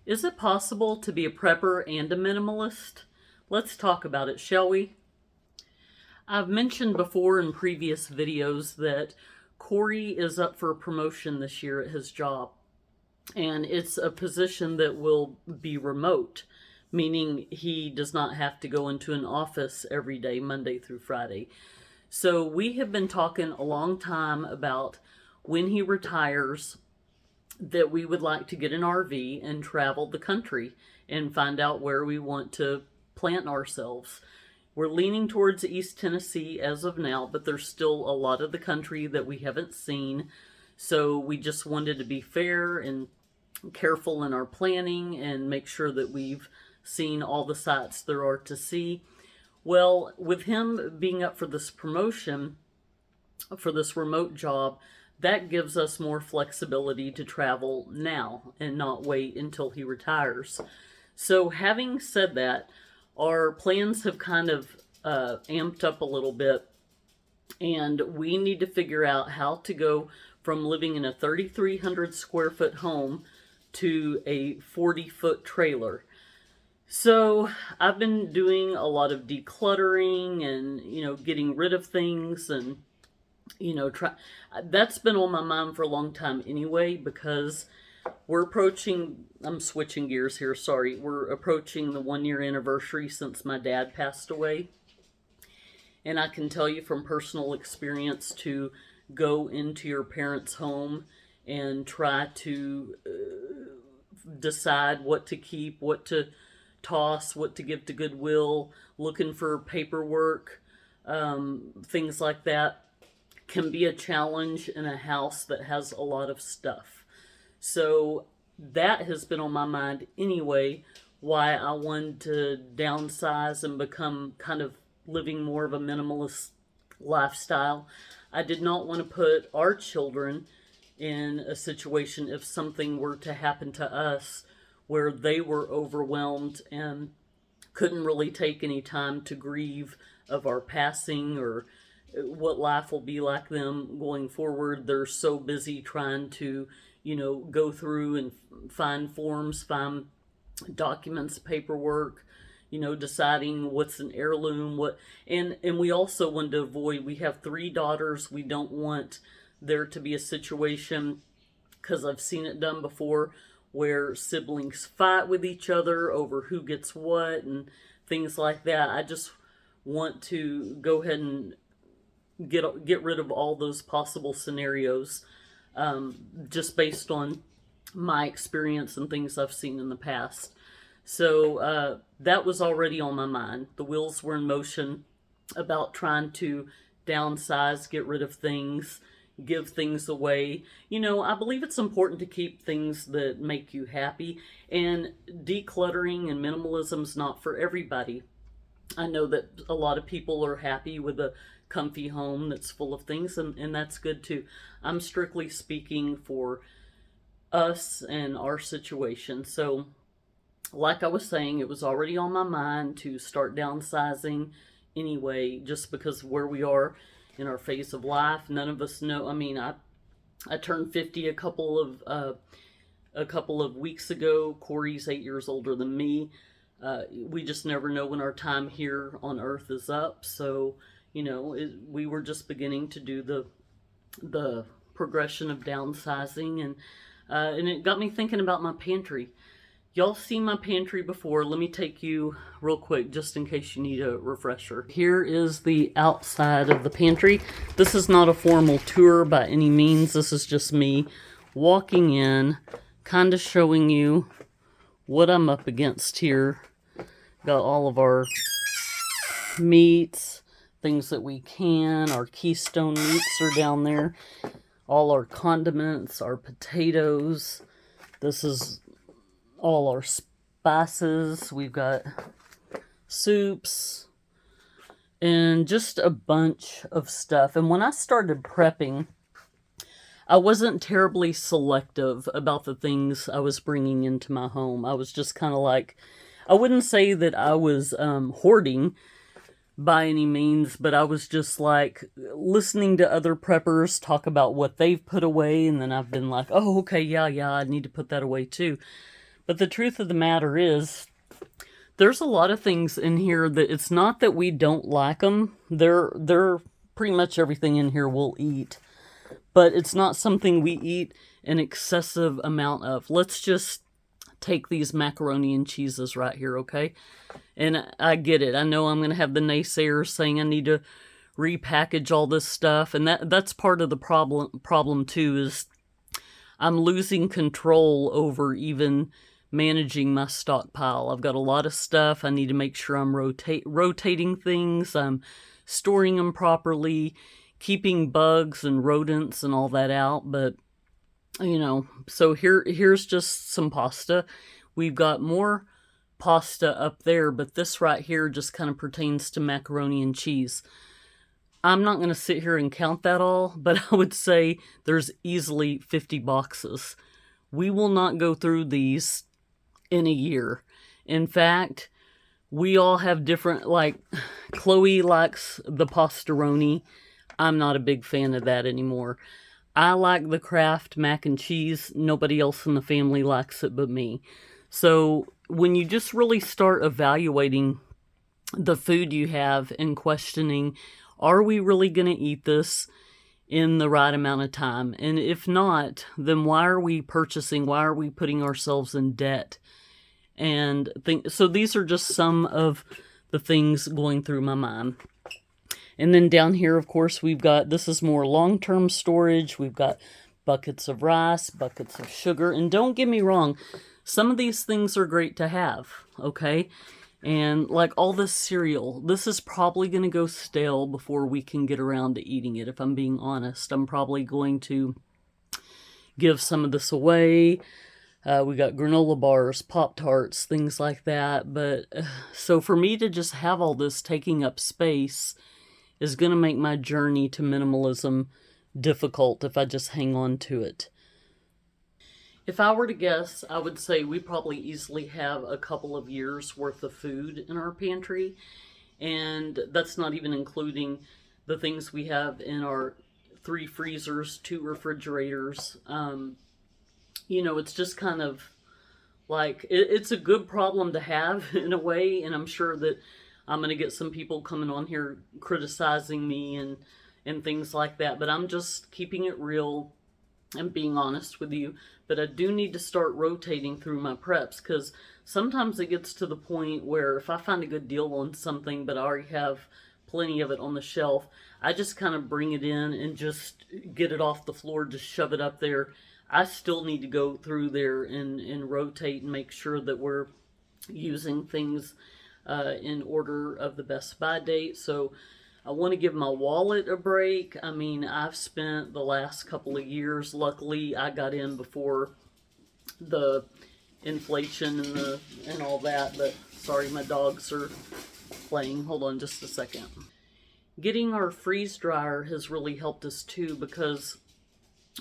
Is it possible to be a prepper and a minimalist? Let's talk about it, shall we? I've mentioned before in previous videos that Corey is up for a promotion this year at his job, and it's a position that will be remote, meaning he does not have to go into an office every day, Monday through Friday. So we have been talking a long time about when he retires that we would like to get an RV and travel the country and find out where we want to plant ourselves. We're leaning towards East Tennessee as of now, but there's still a lot of the country that we haven't seen. So we just wanted to be fair and careful in our planning and make sure that we've seen all the sights there are to see. Well, with him being up for this promotion, for this remote job, that gives us more flexibility to travel now and not wait until he retires. So, having said that, our plans have kind of amped up a little bit, and we need to figure out how to go from living in a 3,300 square foot home to a 40-foot trailer. So I've been doing a lot of decluttering and, getting rid of things and, that's been on my mind for a long time anyway, because I'm switching gears here, sorry. We're approaching the 1 year anniversary since my dad passed away. And I can tell you from personal experience to go into your parents' home and try to decide what to keep, what to toss, what to give to Goodwill, looking for paperwork, things like that can be a challenge in a house that has a lot of stuff. So that has been on my mind anyway, why I wanted to downsize and become kind of living more of a minimalist lifestyle. I did not want to put our children in a situation if something were to happen to us where they were overwhelmed and couldn't really take any time to grieve of our passing or what life will be like them going forward. They're so busy trying to, go through and find forms, find documents, paperwork, deciding what's an heirloom, and we also want to avoid, we have 3 daughters. We don't want there to be a situation, because I've seen it done before, where siblings fight with each other over who gets what and things like that. I just want to go ahead and get rid of all those possible scenarios, just based on my experience and things I've seen in the past. So that was already on my mind. The wheels were in motion about trying to downsize, get rid of things, give things away. I believe it's important to keep things that make you happy, and decluttering and minimalism's not for everybody. I know that a lot of people are happy with a comfy home that's full of things, and that's good too. I'm strictly speaking for us and our situation. So, like I was saying, it was already on my mind to start downsizing anyway, just because of where we are in our phase of life. None of us know. I mean, I turned 50 a couple of weeks ago. Corey's 8 years older than me. We just never know when our time here on Earth is up. So, we were just beginning to do the progression of downsizing, and it got me thinking about my pantry. Y'all seen my pantry before. Let me take you real quick, just in case you need a refresher. Here is the outside of the pantry. This is not a formal tour by any means. This is just me walking in, kind of showing you what I'm up against here. Got all of our meats, things that we can. Our Keystone meats are down there. All our condiments, our potatoes. This is all our spices. We've got soups and just a bunch of stuff. And when I started prepping, I wasn't terribly selective about the things I was bringing into my home. I was just kind of like, I wouldn't say that I was hoarding by any means, but I was just like listening to other preppers talk about what they've put away, and then I've been like, oh, okay, yeah, I need to put that away too. But the truth of the matter is, there's a lot of things in here that it's not that we don't like them. They're pretty much everything in here we'll eat, but it's not something we eat an excessive amount of. Let's just take these macaroni and cheeses right here, okay? And I get it. I know I'm going to have the naysayers saying I need to repackage all this stuff, and that's part of the problem too, is I'm losing control over even managing my stockpile. I've got a lot of stuff. I need to make sure I'm rotating things. I'm storing them properly, keeping bugs and rodents and all that out. But, you know, so here's just some pasta. We've got more pasta up there, but this right here just kind of pertains to macaroni and cheese. I'm not going to sit here and count that all, but I would say there's easily 50 boxes. We will not go through these in a year. In fact, we all have different, like, Chloe likes the pastaroni. I'm not a big fan of that anymore. I like the Kraft mac and cheese. Nobody else in the family likes it but me. So when you just really start evaluating the food you have and questioning, are we really going to eat this in the right amount of time? And if not, then why are we purchasing? Why are we putting ourselves in debt? And so these are just some of the things going through my mind. And then down here, of course, we've got, this is more long-term storage. We've got buckets of rice, buckets of sugar. And don't get me wrong, some of these things are great to have, okay? And like all this cereal, this is probably going to go stale before we can get around to eating it, if I'm being honest. I'm probably going to give some of this away. We got granola bars, Pop-Tarts, things like that. But so for me to just have all this taking up space is going to make my journey to minimalism difficult if I just hang on to it. If I were to guess, I would say we probably easily have a couple of years worth of food in our pantry. And that's not even including the things we have in our 3 freezers, 2 refrigerators. You know, it's just kind of like, it's a good problem to have in a way. And I'm sure that I'm going to get some people coming on here criticizing me and things like that. But I'm just keeping it real and being honest with you. But I do need to start rotating through my preps, because sometimes it gets to the point where if I find a good deal on something but I already have plenty of it on the shelf, I just kind of bring it in and just get it off the floor, just shove it up there. I still need to go through there and rotate and make sure that we're using things in order of the best by date. So I want to give my wallet a break. I mean, I've spent the last couple of years, luckily I got in before the inflation and all that, but sorry, my dogs are playing. Hold on just a second. Getting our freeze dryer has really helped us too, because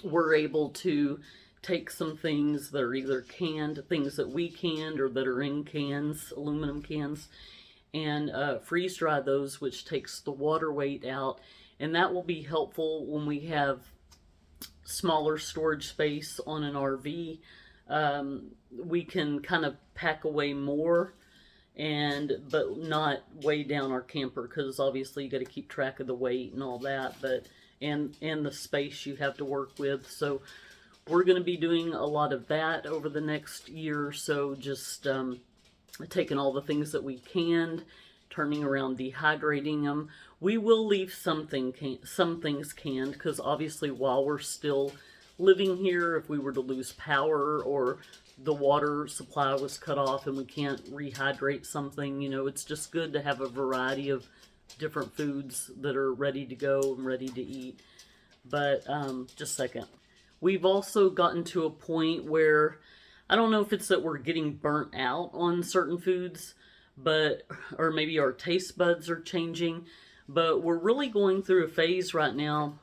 we're able to take some things that are either canned, things that we canned or that are in cans, aluminum cans, and freeze dry those, which takes the water weight out. And that will be helpful when we have smaller storage space on an RV. We can kind of pack away more, but not weigh down our camper, because obviously you got to keep track of the weight and all that, but and the space you have to work with. So we're going to be doing a lot of that over the next year or so, just taking all the things that we canned, turning around, dehydrating them. We will leave some things canned, because obviously while we're still living here, if we were to lose power or the water supply was cut off and we can't rehydrate something, you know, it's just good to have a variety of different foods that are ready to go and ready to eat. But just a second. We've also gotten to a point where, I don't know if it's that we're getting burnt out on certain foods, or maybe our taste buds are changing, but we're really going through a phase right now.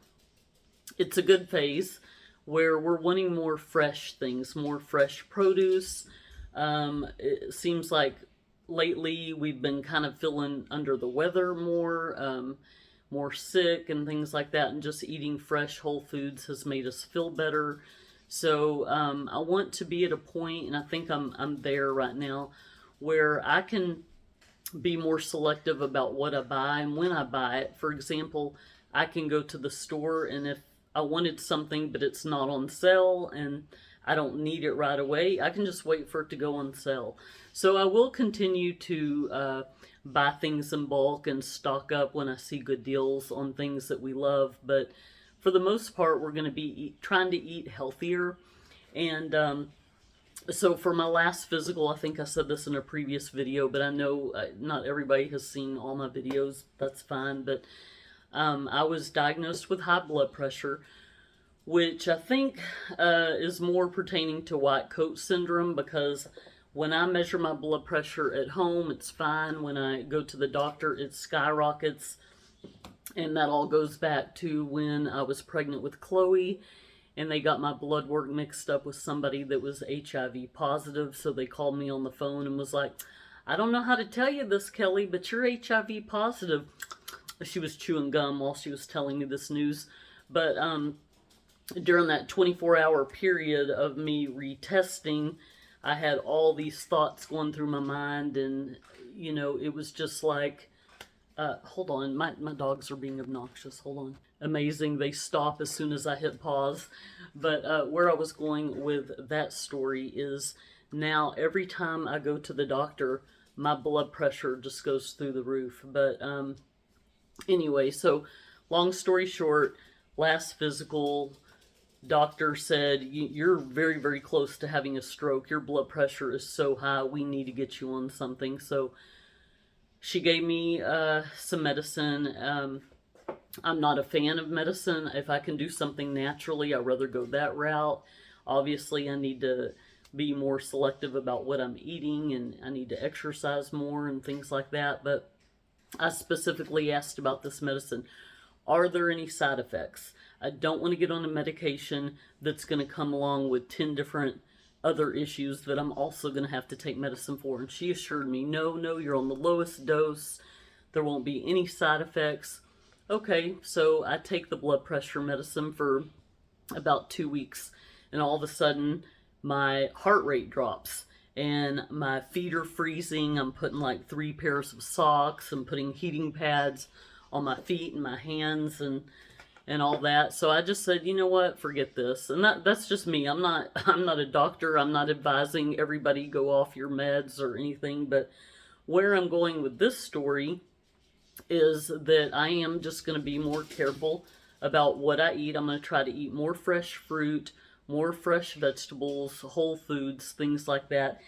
It's a good phase where we're wanting more fresh things, more fresh produce. It seems like lately we've been kind of feeling under the weather more sick and things like that, and just eating fresh whole foods has made us feel better. So I want to be at a point, and I think I'm there right now, where I can be more selective about what I buy and when I buy it. For example, I can go to the store, and if I wanted something but it's not on sale and I don't need it right away, I can just wait for it to go on sale. So I will continue to buy things in bulk and stock up when I see good deals on things that we love. But for the most part, we're going to be trying to eat healthier. And so for my last physical, I think I said this in a previous video, but I know not everybody has seen all my videos. That's fine. But I was diagnosed with high blood pressure, which I think is more pertaining to white coat syndrome, because when I measure my blood pressure at home, it's fine. When I go to the doctor, it skyrockets. And that all goes back to when I was pregnant with Chloe, and they got my blood work mixed up with somebody that was HIV positive. So they called me on the phone and was like, I don't know how to tell you this, Kelly, but you're HIV positive. She was chewing gum while she was telling me this news. But during that 24-hour period of me retesting, I had all these thoughts going through my mind, and, you know, it was just like, hold on, my dogs are being obnoxious, hold on. Amazing, they stop as soon as I hit pause. But where I was going with that story is, now every time I go to the doctor, my blood pressure just goes through the roof. But anyway, so long story short, last physical, doctor said, you're very, very close to having a stroke. Your blood pressure is so high, we need to get you on something. So she gave me some medicine. I'm not a fan of medicine. If I can do something naturally, I'd rather go that route. Obviously, I need to be more selective about what I'm eating, and I need to exercise more and things like that. But I specifically asked about this medicine. Are there any side effects? I don't want to get on a medication that's going to come along with 10 different other issues that I'm also going to have to take medicine for. And she assured me, no, you're on the lowest dose. There won't be any side effects. Okay, so I take the blood pressure medicine for about 2 weeks, and all of a sudden my heart rate drops and my feet are freezing. I'm putting like 3 pairs of socks. I'm putting heating pads on my feet and my hands and all that. So I just said, you know what, forget this. And that's just me. I'm not a doctor. I'm not advising everybody go off your meds or anything. But where I'm going with this story is that I am just going to be more careful about what I eat. I'm going to try to eat more fresh fruit, more fresh vegetables, whole foods, things like that.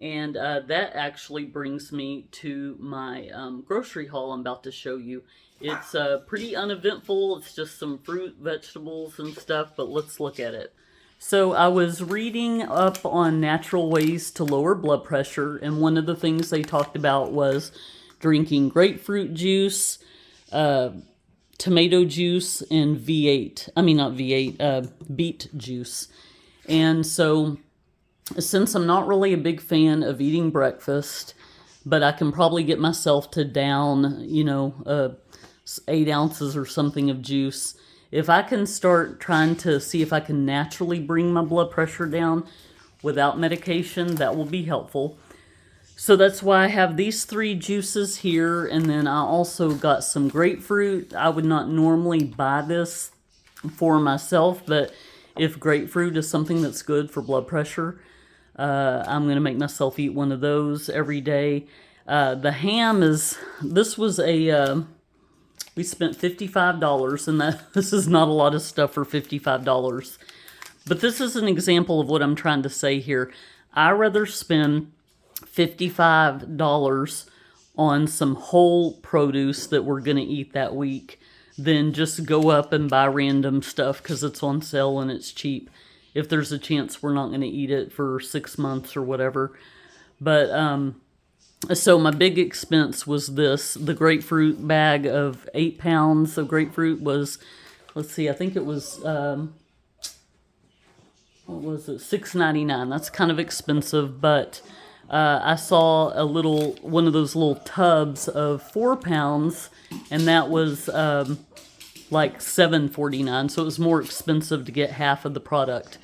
And that actually brings me to my grocery haul I'm about to show you. It's pretty uneventful. It's just some fruit, vegetables, and stuff, but let's look at it. So I was reading up on natural ways to lower blood pressure, and one of the things they talked about was drinking grapefruit juice, tomato juice, and beet juice. And so since I'm not really a big fan of eating breakfast, but I can probably get myself to down, 8 ounces or something of juice. If I can start trying to see if I can naturally bring my blood pressure down without medication, that will be helpful. So that's why I have these 3 juices here, and then I also got some grapefruit. I would not normally buy this for myself, but if grapefruit is something that's good for blood pressure, I'm going to make myself eat one of those every day. The ham we spent $55, and this is not a lot of stuff for $55. But this is an example of what I'm trying to say here. I'd rather spend $55 on some whole produce that we're going to eat that week than just go up and buy random stuff because it's on sale and it's cheap, if there's a chance we're not going to eat it for 6 months or whatever. But so my big expense was this. The grapefruit bag of 8 pounds of grapefruit was, let's see, I think it was, what was it, $6.99. That's kind of expensive, but I saw one of those little tubs of 4 pounds, and that was like $7.49, so it was more expensive to get half of the product.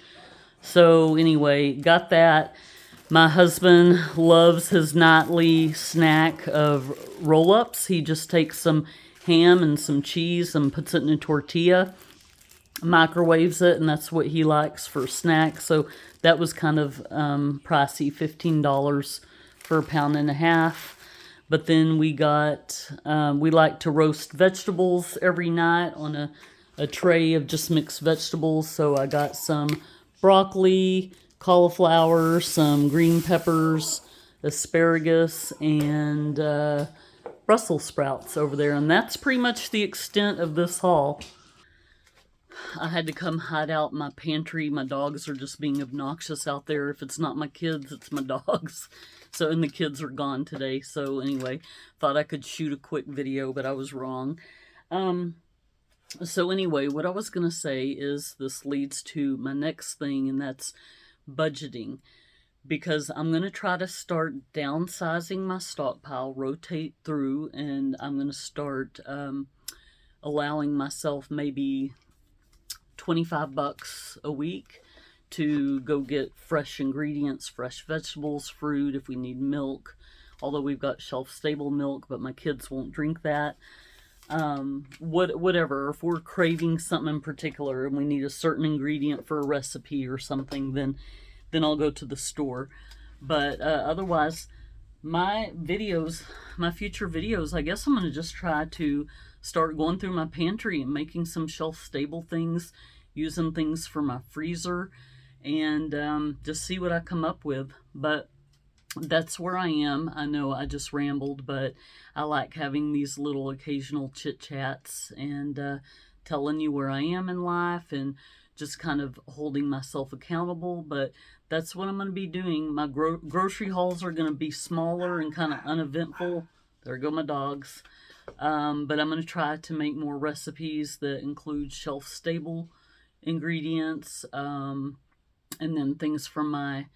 So anyway, got that. My husband loves his nightly snack of roll-ups. He just takes some ham and some cheese and puts it in a tortilla, microwaves it, and that's what he likes for snacks. So that was kind of pricey, $15 for a pound and a half. But then we got, we like to roast vegetables every night on a tray of just mixed vegetables. So I got some broccoli, cauliflower, some green peppers, asparagus, and Brussels sprouts over there. And that's pretty much the extent of this haul. I had to come hide out in my pantry. My dogs are just being obnoxious out there. If it's not my kids, it's my dogs. So, and the kids are gone today. So anyway, thought I could shoot a quick video, but I was wrong. So anyway, what I was going to say is this leads to my next thing, and that's budgeting. Because I'm going to try to start downsizing my stockpile, rotate through, and I'm going to start allowing myself maybe $25 a week to go get fresh ingredients, fresh vegetables, fruit, if we need milk. Although we've got shelf-stable milk, but my kids won't drink that. Whatever. If we're craving something in particular and we need a certain ingredient for a recipe or something, then I'll go to the store. But otherwise, my future videos, I guess I'm going to just try to start going through my pantry and making some shelf-stable things, using things for my freezer, and just see what I come up with. But that's where I am. I know I just rambled, but I like having these little occasional chit-chats and telling you where I am in life and just kind of holding myself accountable. But that's what I'm going to be doing. My grocery hauls are going to be smaller and kind of uneventful. There go my dogs. But I'm going to try to make more recipes that include shelf-stable ingredients, and then things from my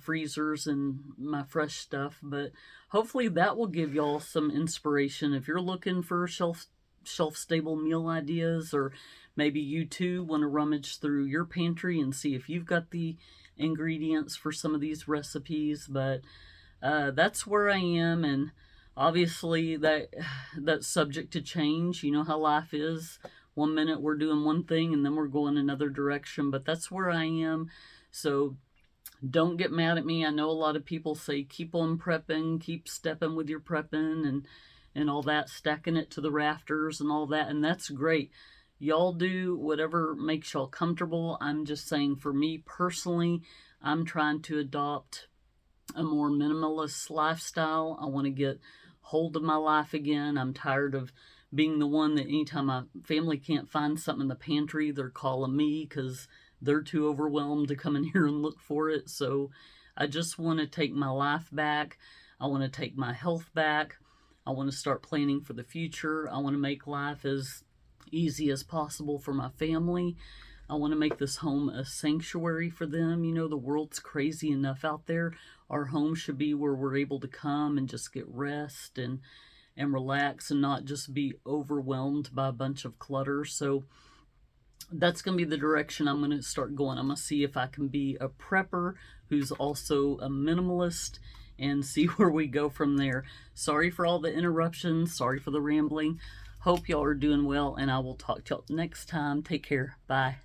freezers and my fresh stuff. But hopefully that will give y'all some inspiration if you're looking for shelf-stable meal ideas, or maybe you too want to rummage through your pantry and see if you've got the ingredients for some of these recipes. But that's where I am, and obviously that's subject to change. You know how life is. One minute we're doing one thing and then we're going another direction, but that's where I am. So don't get mad at me. I know a lot of people say keep on prepping, keep stepping with your prepping and all that, stacking it to the rafters and all that, and that's great. Y'all do whatever makes y'all comfortable. I'm just saying, for me personally, I'm trying to adopt a more minimalist lifestyle. I want to get hold of my life again. I'm tired of being the one that anytime my family can't find something in the pantry, they're calling me because they're too overwhelmed to come in here and look for it. So I just want to take my life back. I want to take my health back. I want to start planning for the future. I want to make life as easy as possible for my family. I want to make this home a sanctuary for them. You know, the world's crazy enough out there. Our home should be where we're able to come and just get rest and relax and not just be overwhelmed by a bunch of clutter. So that's going to be the direction I'm going to start going. I'm going to see if I can be a prepper who's also a minimalist and see where we go from there. Sorry for all the interruptions. Sorry for the rambling. Hope y'all are doing well, and I will talk to y'all next time. Take care. Bye.